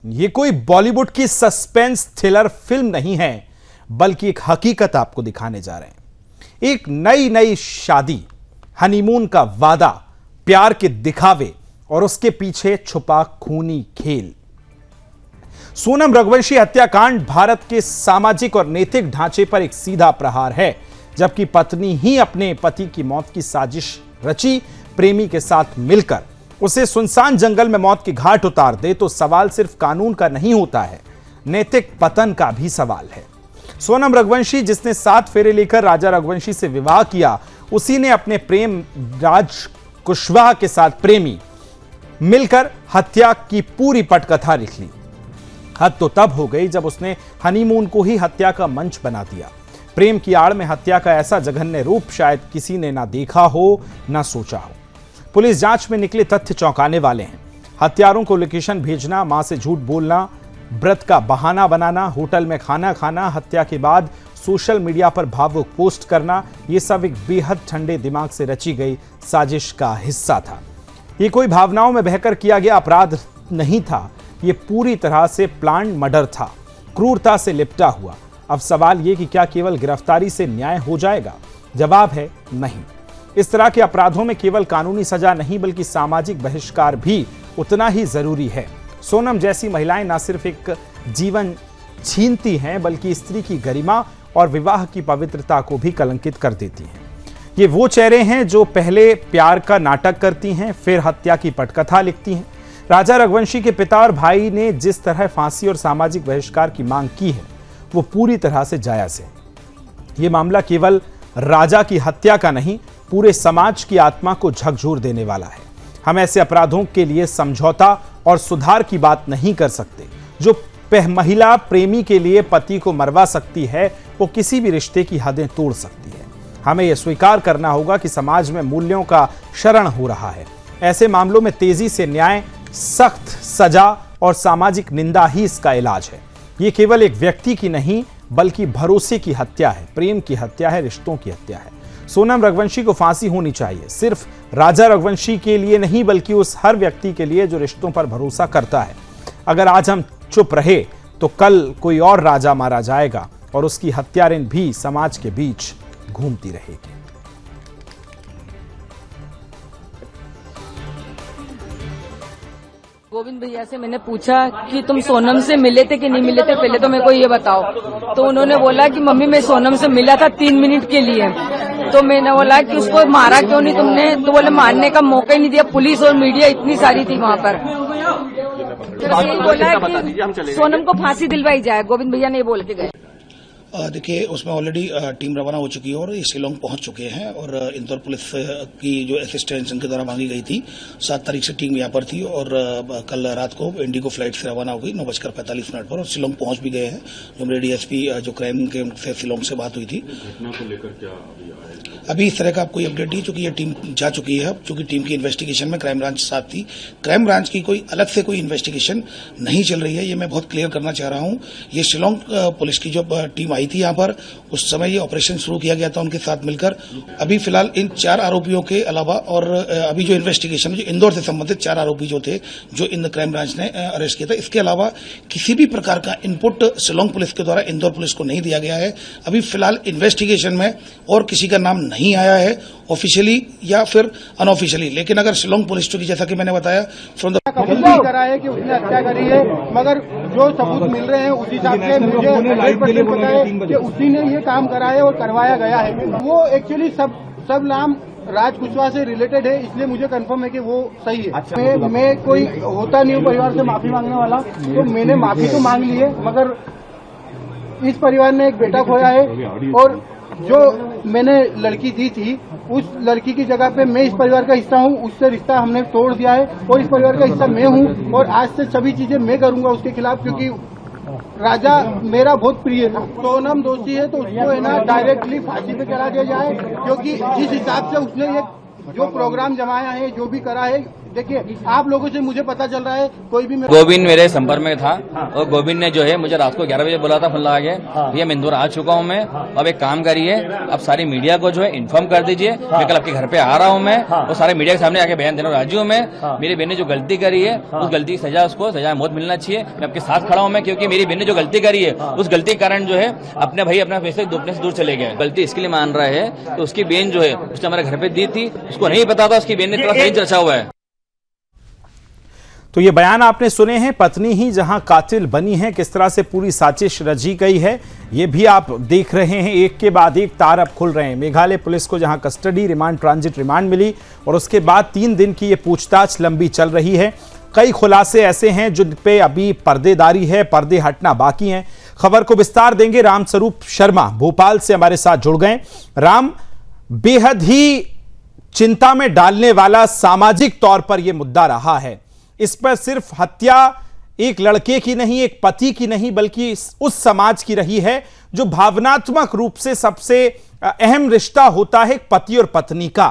ये कोई बॉलीवुड की सस्पेंस थ्रिलर फिल्म नहीं है, बल्कि एक हकीकत आपको दिखाने जा रहे हैं। एक नई शादी, हनीमून का वादा, प्यार के दिखावे और उसके पीछे छुपा खूनी खेल। सोनम रघुवंशी हत्याकांड भारत के सामाजिक और नैतिक ढांचे पर एक सीधा प्रहार है। जबकि पत्नी ही अपने पति की मौत की साजिश रची, प्रेमी के साथ मिलकर उसे सुनसान जंगल में मौत की घाट उतार दे, तो सवाल सिर्फ कानून का नहीं होता है, नैतिक पतन का भी सवाल है। सोनम रघुवंशी, जिसने 7 फेरे लेकर राजा रघुवंशी से विवाह किया, उसी ने अपने प्रेम राज कुशवाहा के साथ प्रेमी मिलकर हत्या की पूरी पटकथा लिख ली। हद तो तब हो गई जब उसने हनीमून को ही हत्या का मंच बना दिया। प्रेम की आड़ में हत्या का ऐसा जघन्य रूप शायद किसी ने ना देखा हो, ना सोचा हो। पुलिस जांच में निकले तथ्य चौंकाने वाले हैं। हत्यारों को लोकेशन भेजना, मां से झूठ बोलना, व्रत का बहाना बनाना, होटल में खाना खाना, हत्या के बाद सोशल मीडिया पर भावुक पोस्ट करना, यह सब एक बेहद ठंडे दिमाग से रची गई साजिश का हिस्सा था। यह कोई भावनाओं में बहकर किया गया अपराध नहीं था, यह पूरी तरह से प्लान मर्डर था, क्रूरता से लिपटा हुआ। अब सवाल यह कि क्या केवल गिरफ्तारी से न्याय हो जाएगा? जवाब है नहीं। इस तरह के अपराधों में केवल कानूनी सजा नहीं, बल्कि सामाजिक बहिष्कार भी उतना ही जरूरी है। सोनम जैसी महिलाएं न सिर्फ एक जीवन छीनती हैं, बल्कि स्त्री की गरिमा और विवाह की पवित्रता को भी कलंकित कर देती हैं। ये वो चेहरे हैं जो पहले प्यार का नाटक करती हैं, फिर हत्या की पटकथा लिखती हैं। राजा रघुवंशी के पिता और भाई ने जिस तरह फांसी और सामाजिक बहिष्कार की मांग की है, वो पूरी तरह से जायज है। ये मामला केवल राजा की हत्या का नहीं, पूरे समाज की आत्मा को झकझोर देने वाला है। हम ऐसे अपराधों के लिए समझौता और सुधार की बात नहीं कर सकते। जो महिला प्रेमी के लिए पति को मरवा सकती है, वो किसी भी रिश्ते की हदें तोड़ सकती है। हमें यह स्वीकार करना होगा कि समाज में मूल्यों का क्षरण हो रहा है। ऐसे मामलों में तेजी से न्याय, सख्त सजा और सामाजिक निंदा ही इसका इलाज है। ये केवल एक व्यक्ति की नहीं, बल्कि भरोसे की हत्या है, प्रेम की हत्या है, रिश्तों की हत्या है। सोनम रघुवंशी को फांसी होनी चाहिए, सिर्फ राजा रघुवंशी के लिए नहीं, बल्कि उस हर व्यक्ति के लिए जो रिश्तों पर भरोसा करता है। अगर आज हम चुप रहे, तो कल कोई और राजा मारा जाएगा और उसकी हत्यारिन भी समाज के बीच घूमती रहेगी। गोविंद भैया से मैंने पूछा कि तुम सोनम से मिले थे कि नहीं मिले थे, पहले तो मेरे को ये बताओ। तो उन्होंने बोला कि मम्मी मैं सोनम से मिला था 3 मिनट के लिए। तो मैंने बोला कि उसको मारा क्यों नहीं तुमने? तो बोले मारने का मौका ही नहीं दिया, पुलिस और मीडिया इतनी सारी थी वहाँ पर। फिर यही बोला कि सोनम को फांसी दिलवाई जाए, गोविंद भैया ने बोल के गए। देखिए, उसमें ऑलरेडी टीम रवाना हो चुकी है और ये शिलोंग पहुंच चुके हैं। और इंदौर पुलिस की जो असिस्टेंस इनके द्वारा मांगी गई थी, 7 तारीख से टीम यहाँ पर थी और कल रात को इंडिगो फ्लाइट से रवाना हो गई 9:45 पर, और शिलोंग पहुंच भी गए हैं। जो मेरे डीएसपी जो क्राइम के उनसे शिलोंग से बात हुई थी, घटना को लेकर क्या अभी इस तरह का कोई अपडेट नहीं, चूंकि ये टीम जा चुकी है। चूंकि टीम की इन्वेस्टिगेशन में क्राइम ब्रांच साथ थी, क्राइम ब्रांच की कोई अलग से कोई इन्वेस्टिगेशन नहीं चल रही है, ये मैं बहुत क्लियर करना चाह रहा हूं। ये शिलोंग पुलिस की जो टीम आई थी यहाँ पर, उस समय ये ऑपरेशन शुरू किया गया था उनके साथ मिलकर। अभी फिलहाल इन 4 आरोपियों के अलावा और अभी जो इन्वेस्टिगेशन जो इंदौर से संबंधित 4 आरोपी जो थे, जो इन क्राइम ब्रांच ने अरेस्ट किया था, इसके अलावा किसी भी प्रकार का इनपुट शिलोंग पुलिस के द्वारा इंदौर पुलिस को नहीं दिया गया है। अभी फिलहाल इन्वेस्टिगेशन में और किसी का नाम नहीं आया है, ऑफिशियली या फिर अनऑफिशियली। लेकिन अगर शिलोंग पुलिस चौकी, जैसा कि मैंने बताया, फ्रॉम द कबूल करा है कि उसने हत्या करी है, मगर जो सबूत मिल रहे हैं उस हिसाब से मुझे 100% पता है कि उसी ने ये काम करा है और करवाया गया है। वो एक्चुअली सब नाम राज कुशवाहा से रिलेटेड है, इसलिए मुझे कंफर्म है कि वो सही है। अच्छा। मैं कोई होता नहीं हूँ परिवार से माफी मांगने वाला, तो मैंने माफी तो मांग ली है, मगर इस परिवार ने एक बेटा खोया है और जो मैंने लड़की दी थी, उस लड़की की जगह पे मैं इस परिवार का हिस्सा हूँ, उससे रिश्ता हमने तोड़ दिया है और इस परिवार का हिस्सा मैं हूँ। और आज से सभी चीजें मैं करूंगा उसके खिलाफ, क्योंकि राजा मेरा बहुत प्रिय था। सोनम दोषी है तो उसको है ना डायरेक्टली फांसी पे चढ़ा दिया जाए, क्योंकि जिस हिसाब से उसने ये जो प्रोग्राम जमाया है, जो भी करा है, देखिए आप लोगों से मुझे पता चल रहा है कोई भी गोविंद मेरे संपर्क में था और गोविंद ने जो है मुझे रात को 11 बजे बोला था फोन लगा के भैया मैं इंदौर आ चुका हूँ मैं, अब एक काम करिए अब सारी मीडिया को जो है इन्फॉर्म कर दीजिए मैं कल आपके घर पे आ रहा हूँ मैं और सारे मीडिया के सामने आके बयान देना राजी हूँ मैं। मेरी बहन ने जो गलती करी है उस गलती की सजा उसको सजा मौत मिलना चाहिए, मैं आपके साथ खड़ा हूँ मैं, क्योंकि मेरी बहन ने जो गलती करी है उस गलती के कारण जो है अपने भाई अपना पैसे अपने से दूर चले गए। गलती इसके लिए मान रहा है तो उसकी बहन जो है उसने हमारे घर पे दी थी, उसको नहीं पता था, उसकी बहन ने थोड़ा सही रचा हुआ है। तो ये बयान आपने सुने हैं, पत्नी ही जहां कातिल बनी है, किस तरह से पूरी साजिश रची गई है ये भी आप देख रहे हैं। एक के बाद एक तार अब खुल रहे हैं। मेघालय पुलिस को जहां कस्टडी, रिमांड, ट्रांजिट रिमांड मिली और उसके बाद 3 दिन की ये पूछताछ लंबी चल रही है। कई खुलासे ऐसे हैं जिन पे अभी पर्देदारी है, पर्दे हटना बाकी हैं। खबर को विस्तार देंगे रामस्वरूप शर्मा भोपाल से हमारे साथ जुड़ गए। राम, बेहद ही चिंता में डालने वाला सामाजिक तौर पर यह मुद्दा रहा है। इस पर सिर्फ हत्या एक लड़के की नहीं, एक पति की नहीं, बल्कि उस समाज की रही है जो भावनात्मक रूप से सबसे अहम रिश्ता होता है पति और पत्नी का।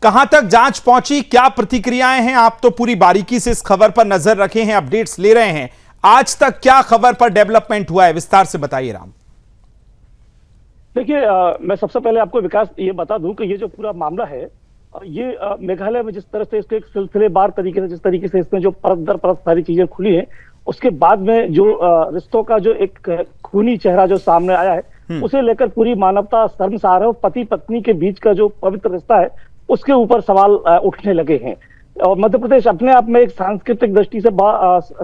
कहां तक जांच पहुंची, क्या प्रतिक्रियाएं हैं? आप तो पूरी बारीकी से इस खबर पर नजर रखे हैं, अपडेट्स ले रहे हैं। आज तक क्या खबर पर डेवलपमेंट हुआ है, विस्तार से बताइए राम। देखिए मैं सबसे पहले आपको विकास ये बता दूं कि ये जो पूरा मामला है ये मेघालय में जिस तरह से इसके एक सिलसिलेवार तरीके से, जिस तरीके से इसमें जो परत दर परत सारी चीजें खुली हैं, उसके बाद में जो रिश्तों का जो एक खूनी चेहरा जो सामने आया है उसे लेकर पूरी मानवता शर्मसार है और पति पत्नी के बीच का जो पवित्र रिश्ता है उसके ऊपर सवाल उठने लगे हैं। और मध्य प्रदेश अपने आप में एक सांस्कृतिक दृष्टि से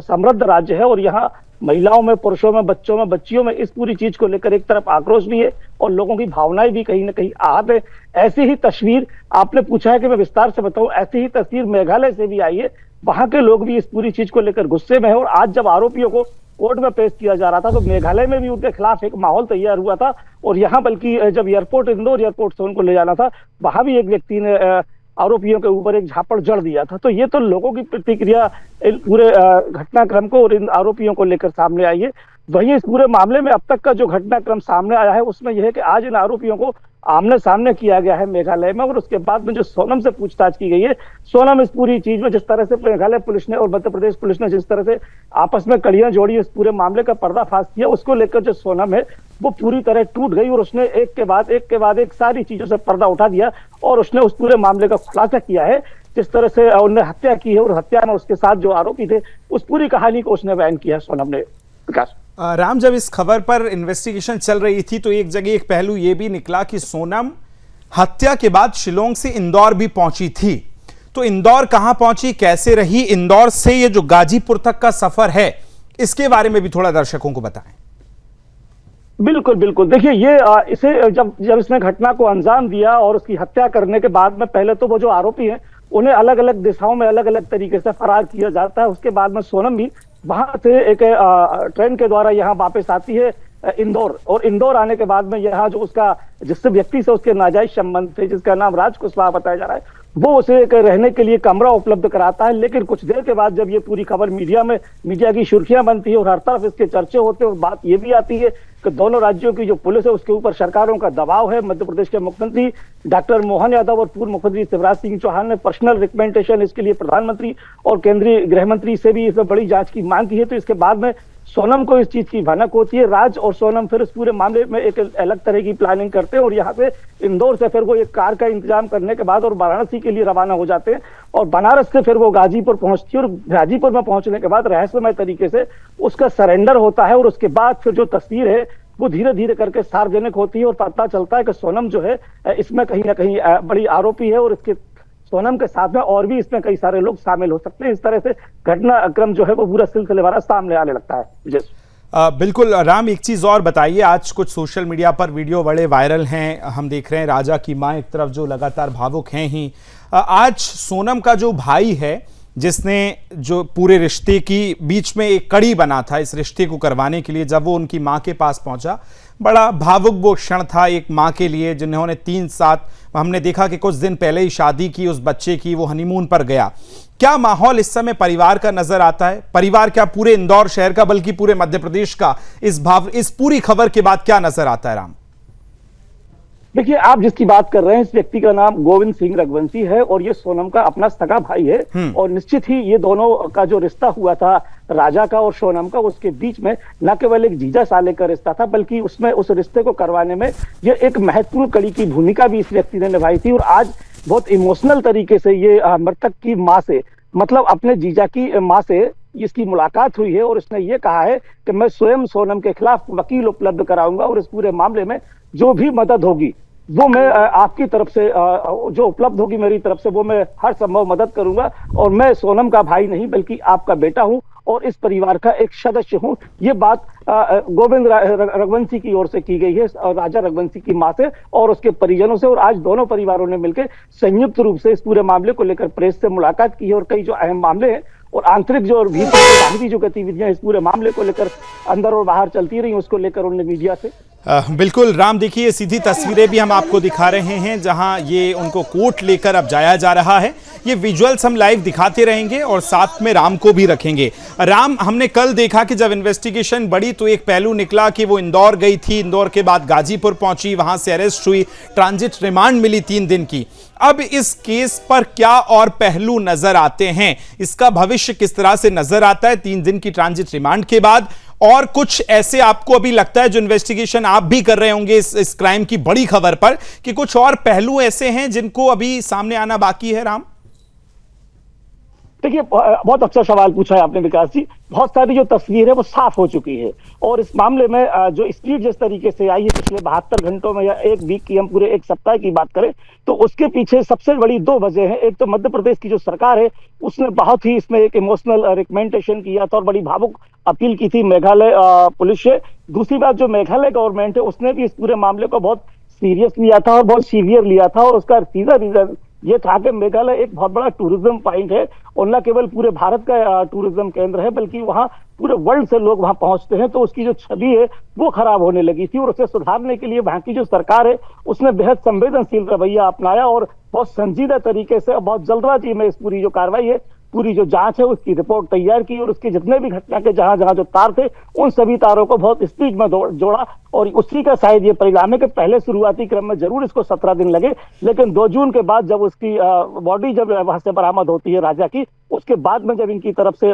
समृद्ध राज्य है और यहाँ महिलाओं में, पुरुषों में, बच्चों में, बच्चियों में इस पूरी चीज को लेकर एक तरफ आक्रोश भी है और लोगों की भावनाएं भी कहीं ना कहीं आहत है। ऐसी ही तस्वीर आपने पूछा है कि मैं विस्तार से बताऊं, ऐसी ही तस्वीर मेघालय से भी आई है। वहां के लोग भी इस पूरी चीज को लेकर गुस्से में है और आज जब आरोपियों को कोर्ट में पेश किया जा रहा था तो मेघालय में भी उनके खिलाफ एक माहौल तैयार हुआ था और यहाँ बल्कि जब एयरपोर्ट, इंदौर एयरपोर्ट से उनको ले जाना था, वहां भी एक व्यक्ति ने आरोपियों के ऊपर एक झापड़ जड़ दिया था। तो ये तो लोगों की प्रतिक्रिया पूरे घटनाक्रम को और इन आरोपियों को लेकर सामने आई है। वहीं इस पूरे मामले में अब तक का जो घटनाक्रम सामने आया है उसमें यह है कि आज इन आरोपियों को आमने सामने किया गया है मेघालय में और उसके बाद में जो सोनम से पूछताछ की गई है, सोनम इस पूरी चीज में जिस तरह से मेघालय पुलिस ने और मध्य प्रदेश पुलिस ने जिस तरह से आपस में कड़ियां जोड़ी, इस पूरे मामले का पर्दाफाश किया, उसको लेकर जो सोनम है वो पूरी तरह टूट गई और उसने एक के बाद एक सारी चीजों से पर्दा उठा दिया और उसने उस पूरे मामले का खुलासा किया है। जिस तरह से उन्होंने हत्या की है और हत्या में उसके साथ जो आरोपी थे उस पूरी कहानी को उसने बयान किया सोनम ने। विकास राम, जब इस खबर पर इन्वेस्टिगेशन चल रही थी तो एक जगह एक पहलू यह भी निकला कि सोनम हत्या के बाद शिलोंग से इंदौर भी पहुंची थी। तो इंदौर कहां पहुंची, कैसे रही, इंदौर से ये जो गाजीपुर तक का सफर है इसके बारे में भी थोड़ा दर्शकों को बताएं। बिल्कुल बिल्कुल, देखिए ये इसे जब इसने घटना को अंजाम दिया और उसकी हत्या करने के बाद में पहले तो वो जो आरोपी हैं उन्हें अलग अलग दिशाओं में अलग अलग तरीके से फरार किया जाता है। उसके बाद में सोनम भी वहां से एक ट्रेन के द्वारा यहाँ वापस आती है इंदौर और इंदौर आने के बाद में यहाँ जो उसका जिस व्यक्ति से उसके नाजायज संबंध थे, जिसका नाम राज कुशवाहा बताया जा रहा है, वो उसे एक रहने के लिए कमरा उपलब्ध कराता है। लेकिन कुछ देर के बाद जब ये पूरी खबर मीडिया की सुर्खियां बनती है और हर तरफ इसके चर्चे होते हैं और बात ये भी आती है कि दोनों राज्यों की जो पुलिस है उसके ऊपर सरकारों का दबाव है। मध्य प्रदेश के मुख्यमंत्री डॉक्टर मोहन यादव और पूर्व मुख्यमंत्री शिवराज सिंह चौहान ने पर्सनल रिकमेंडेशन इसके लिए प्रधानमंत्री और केंद्रीय गृह मंत्री से भी इसमें बड़ी जांच की मांग की है। तो इसके बाद में सोनम को इस चीज की भनक होती है। राज और सोनम फिर इस पूरे मामले में एक अलग तरह की प्लानिंग करते हैं और यहाँ से इंदौर से फिर वो एक कार का इंतजाम करने के बाद और वाराणसी के लिए रवाना हो जाते हैं और बनारस से फिर वो गाजीपुर पहुंचती है और गाजीपुर में पहुंचने के बाद रहस्यमय तरीके से उसका सरेंडर होता है और उसके बाद फिर जो तस्वीर है वो धीरे धीरे करके सार्वजनिक होती है और पता चलता है कि सोनम जो है इसमें कहीं ना कहीं बड़ी आरोपी है और इसके सोनम के साथ में और भी इसमें कई सारे लोग शामिल हो सकते हैं। इस तरह से घटनाक्रम जो है वो पूरा सिलसिलेवार सामने आने लगता है। बिल्कुल राम, एक चीज और बताइए, आज कुछ सोशल मीडिया पर वीडियो बड़े वायरल हैं, हम देख रहे हैं राजा की मां एक तरफ जो लगातार भावुक हैं ही। आज सोनम का जो भाई है जिसने जो पूरे रिश्ते की बीच में एक कड़ी बना था इस रिश्ते को करवाने के लिए, जब वो उनकी मां के पास पहुंचा, बड़ा भावुक वो क्षण था एक मां के लिए जिन्होंने 3 साथ, हमने देखा कि कुछ दिन पहले ही शादी की उस बच्चे की, वो हनीमून पर गया। क्या माहौल इस समय परिवार का नजर आता है? परिवार क्या पूरे इंदौर शहर का बल्कि पूरे मध्य प्रदेश का इस पूरी खबर के बाद क्या नजर आता है राम? देखिए, आप जिसकी बात कर रहे हैं इस व्यक्ति का नाम गोविंद सिंह रघुवंशी है और ये सोनम का अपना सगा भाई है। और निश्चित ही ये दोनों का जो रिश्ता हुआ था राजा का और सोनम का, उसके बीच में न केवल एक जीजा साले का रिश्ता था बल्कि उसमें उस रिश्ते को करवाने में ये एक महत्वपूर्ण कड़ी की भूमिका भी इस व्यक्ति ने निभाई थी। और आज बहुत इमोशनल तरीके से ये मृतक की माँ से, मतलब अपने जीजा की माँ से इसकी मुलाकात हुई है और इसने ये कहा है कि मैं स्वयं सोनम के खिलाफ वकील उपलब्ध कराऊंगा और इस पूरे मामले में जो भी मदद होगी वो मैं आपकी तरफ से जो उपलब्ध होगी मेरी तरफ से वो मैं हर संभव मदद करूंगा। और मैं सोनम का भाई नहीं बल्कि आपका बेटा हूं और इस परिवार का एक सदस्य हूं। ये बात गोविंद रघुवंशी की ओर से की गई है, राजा रघुवंशी की मां से और उसके परिजनों से। और आज दोनों परिवारों ने मिलकर संयुक्त रूप से इस पूरे मामले को लेकर प्रेस से मुलाकात की है और कई जो अहम मामले हैं और आंतरिक जो और बाहरी जो गतिविधियां इस पूरे मामले को लेकर अंदर और बाहर चलती रही उसको लेकर उन्होंने मीडिया से बिल्कुल राम, देखिए सीधी तस्वीरें भी हम आपको दिखा रहे हैं जहां ये उनको कोर्ट लेकर अब जाया जा रहा है। ये विजुअल्स हम लाइव दिखाते रहेंगे और साथ में राम को भी रखेंगे। राम, हमने कल देखा कि जब इन्वेस्टिगेशन बढ़ी तो एक पहलू निकला कि वो इंदौर गई थी, इंदौर के बाद गाजीपुर पहुंची, वहां से अरेस्ट हुई, ट्रांजिट रिमांड मिली 3 दिन की। अब इस केस पर क्या और पहलू नजर आते हैं, इसका भविष्य किस तरह से नजर आता है 3 दिन की ट्रांजिट रिमांड के बाद? और कुछ ऐसे आपको अभी लगता है जो इन्वेस्टिगेशन आप भी कर रहे होंगे इस क्राइम की बड़ी खबर पर, कि कुछ और पहलू ऐसे हैं जिनको अभी सामने आना बाकी है? राम, देखिए, बहुत अच्छा सवाल पूछा है आपने विकास जी। बहुत सारी जो तस्वीर है वो साफ हो चुकी है और इस मामले में जो स्पीड जिस तरीके से आई है पिछले 72 घंटों में या एक वीक की, हम पूरे एक सप्ताह की बात करें तो उसके पीछे सबसे बड़ी 2 वजह हैं। एक तो मध्य प्रदेश की जो सरकार है उसने बहुत ही इसमें एक इमोशनल रिकमेंडेशन किया था और बड़ी भावुक अपील की थी मेघालय पुलिस से। दूसरी बात, जो मेघालय गवर्नमेंट है उसने भी इस पूरे मामले को बहुत सीरियस लिया था और बहुत सीवियर लिया था। और उसका सीधा रीजन ये था कि मेघालय एक बहुत बड़ा टूरिज्म पॉइंट है और न केवल पूरे भारत का टूरिज्म केंद्र है बल्कि वहाँ पूरे वर्ल्ड से लोग वहाँ पहुंचते हैं। तो उसकी जो छवि है वो खराब होने लगी थी और उसे सुधारने के लिए वहाँ की जो सरकार है उसने बेहद संवेदनशील रवैया अपनाया और बहुत संजीदा तरीके से बहुत जल्दबाजी में इस पूरी जो कार्रवाई है, पूरी जो जांच है उसकी रिपोर्ट तैयार की और उसके जितने भी घटना के जहां जहां जो तार थे उन सभी तारों को बहुत स्पीड में जोड़ा और उसी का शायद ये परिणाम है कि पहले शुरुआती क्रम में जरूर इसको 17 दिन लगे, लेकिन 2 जून के बाद जब उसकी बॉडी जब वहां से बरामद होती है राजा की, उसके बाद में जब इनकी तरफ से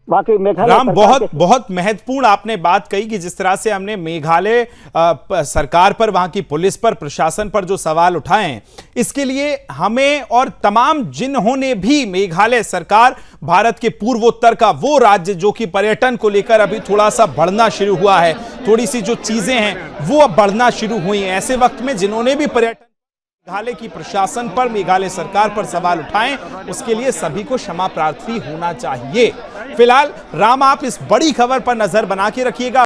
वाकई मेघालय राम, बहुत महत्वपूर्ण आपने बात कही कि जिस तरह से हमने मेघालय सरकार पर, वहां की पुलिस पर, प्रशासन पर जो सवाल उठाए हैं, इसके लिए हमें और तमाम जिन्होंने भी मेघालय सरकार, भारत के पूर्वोत्तर का वो राज्य जो कि पर्यटन को लेकर अभी थोड़ा सा बढ़ना शुरू हुआ है, थोड़ी सी जो चीजें हैं वो अब बढ़ना शुरू हुई हैं, ऐसे वक्त में जिन्होंने भी पर्यटन, मेघालय की प्रशासन पर, मेघालय सरकार पर सवाल उठाएं, उसके लिए सभी को क्षमा प्रार्थी होना चाहिए। फिलहाल राम, आप इस बड़ी खबर पर नजर बना के रखिएगा।